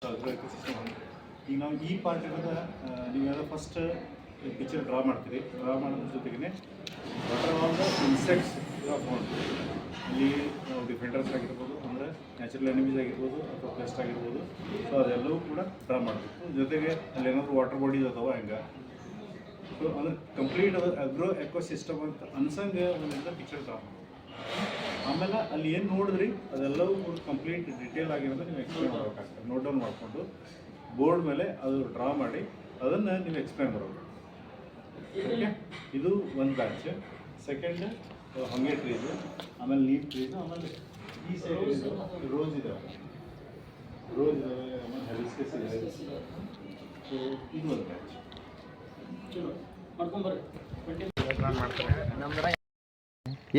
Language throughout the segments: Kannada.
ಈಗ ನಾವು ಈ ಪಾರ್ಟ್ ಇರೋದ ನೀವೆಲ್ಲ ಫಸ್ಟ್ ಪಿಕ್ಚರ್ ಡ್ರಾ ಮಾಡ್ತೀರಿ. ಡ್ರಾ ಮಾಡೋದ್ರ ಜೊತೆಗೆ water all the insects found ಅಲ್ಲಿ ಡಿಫೆಂಡರ್ಸ್ ಆಗಿರ್ಬೋದು, ಅಂದರೆ ನ್ಯಾಚುರಲ್ ಎನಿಮೀಸ್ ಆಗಿರ್ಬೋದು ಅಥವಾ ಪೆಸ್ಟ್ ಆಗಿರ್ಬೋದು. ಸೊ ಅದೆಲ್ಲವೂ ಕೂಡ ಡ್ರಾ ಮಾಡಬೇಕು. ಜೊತೆಗೆ ಅಲ್ಲಿ ಏನಾದರೂ ವಾಟರ್ ಬಾಡೀಸ್ ಅದಾವ ಹಂಗೆ. ಸೊ ಅಂದ್ರೆ ಕಂಪ್ಲೀಟ್ ಅದು ಅಗ್ರೋ ಎಕೋಸಿಸ್ಟಮ್ ಅಂತ ಅನ್ಸಂಗೆ ಒಂದೆಲ್ಲ ಪಿಕ್ಚರ್ ಡ್ರಾ ಮಾಡೋದು. ಆಮೇಲೆ ಅಲ್ಲಿ ಏನು ನೋಡಿದ್ರಿ ಅದೆಲ್ಲವೂ ಕಂಪ್ಲೀಟ್ ಡಿಟೇಲ್ ಆಗಿರೋದು ನೀವು ಎಕ್ಸ್ಪ್ಲೇನ್ ಮಾಡಬೇಕಾಗ್ತದೆ. ನೋಟ್ ಡೌನ್ ಮಾಡಿಕೊಂಡು ಬೋರ್ಡ್ ಮೇಲೆ ಅದು ಡ್ರಾ ಮಾಡಿ ಅದನ್ನು ನೀವು ಎಕ್ಸ್ಪ್ಲೇನ್ ಮಾಡಬೇಕು. ಓಕೆ, ಇದು ಒಂದು ಬ್ಯಾಚ್. ಸೆಕೆಂಡ್ ಹೊಂಗೆ ಟ್ರೀಸು, ಆಮೇಲೆ ಲೀಫ್ ಟ್ರೀಸು, ಆಮೇಲೆ ಈ ಸೈಡ್ ರೋಸ್ ಇದ್ದಾವೆ, ಆಮೇಲೆ ಹೈಬಿಸ್ಕಸ್ ಇದೆ. ಸೊ ಇದು ಒಂದು ಬ್ಯಾಚ್.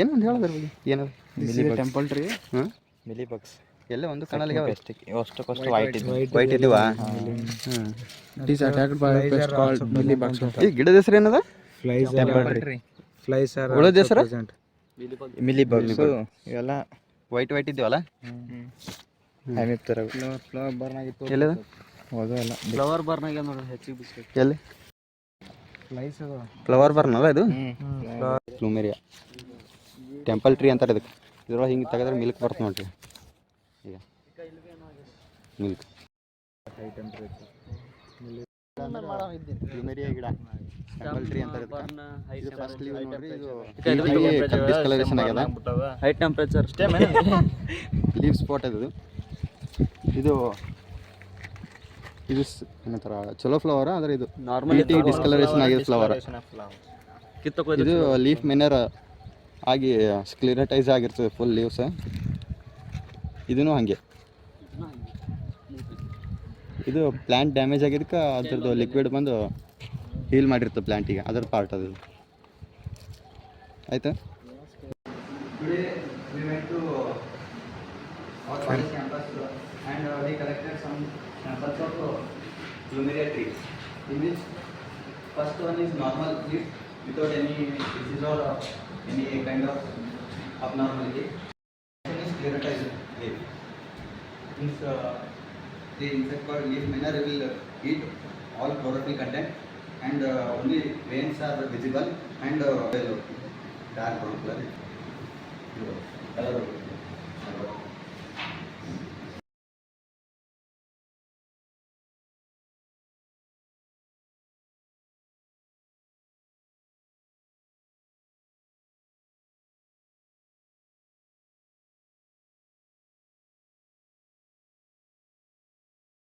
ಏನು ಒಂದು ಹೇಳೋದ್ರ ಬಗ್ಗೆ ಏನದು ಟೆಂಪಲ್ ಟ್ರೀ, ಮಿಲಿ ಬಗ್ಸ್ ಎಲ್ಲ ಒಂದು ಕಣಲ್ಲಿ ಅಷ್ಟು white ಇದ್ದೀವಾ? It is attacked by a pest called mealybugs. ಈ ಗಿಡದ ಹೆಸರು ಏನದ? Flies are ಉಳದ ಹೆಸರು mealybugs. ಇವೆಲ್ಲ ವೈಟ್ ಇದ್ದೀವಲ್ಲ? ಫ್ಲವರ್ ಬರ್ನ್ ಆಗಿತ್ತು. ಎಲ್ಲದ? ಹೌದು, ಎಲ್ಲ ಫ್ಲವರ್ ಬರ್ನ್ ಆಗ್ಯಾವ ನೋಡಿ ಹೆಚ್ಚಿಗೆ ಬಿಸ್ಕೆಟ್. ಎಲ್ಲಿ ಫ್ಲೈಸ್ ಅದ? ಫ್ಲವರ್ ಬರ್ನ್ ಅಲ್ಲ ಇದು? ಪ್ಲೂಮೆರಿಯಾ ಟೆಂಪಲ್ ಟ್ರೀ ಅಂತಾರೆ ಇದಕ್ಕೆ. ಇದ್ರೊಳಗೆ ಹಿಂಗೆ ತೆಗೆದ್ರೆ ಮಿಲ್ಕ್ ಬರ್ತದೆ ನೋಡ್ರಿ. ಈಗ ಮಿಲ್ಕ್ ಪ್ಲೂಮೆರಿಯಾ ಗಿಡ ಟೆಂಪಲ್ ಟ್ರೀ ಅಂತಾರೆ ಇದಕ್ಕೆ. ಇದು ಫಸ್ಟ್ ಲೀವ್ ನೋಡ್ರಿ, ಇದು ಡಿಸ್ಕಲರೇಷನ್ ಆಗ್ಯದ. ಹೈ ಟೆಂಪರೇಚರ್ ಲೀವ್ ಸ್ಪಾಟ್ ಅದು. ಇದು ಏನಂತಾರ ಚಲೋ ಫ್ಲವರ್, ಆದರೆ ಇದು ನಾರ್ಮಲ್ ಡಿಸ್ಕಲರೇಷನ್ ಆಗಿದೆ ಫ್ಲವರ್. ಇದು ಲೀಫ್ ಮೆನರ್ ಆಗಿ ಸ್ಕ್ಲಿರಟೈಸ್ ಆಗಿರ್ತದೆ ಫುಲ್ ಲೀವ್ಸ್. ಇದೂ ಹಾಗೆ. ಇದು ಪ್ಲ್ಯಾಂಟ್ ಡ್ಯಾಮೇಜ್ ಆಗಿದ್ದಕ್ಕೆ ಅದ್ರದ್ದು ಲಿಕ್ವಿಡ್ ಬಂದು ಹೀಲ್ ಮಾಡಿರ್ತದೆ ಪ್ಲ್ಯಾಂಟಿಗೆ, ಅದರ ಪಾರ್ಟ್ ಅದು. ಆಯಿತಾ? and we collected some samples of plumeria trees, in which first one is normal leaf without any disease or any kind of abnormality. Second is sclerotized leaf. Means the insect called leaf miner will eat all chlorophyll content, and only veins are visible and dark brown color.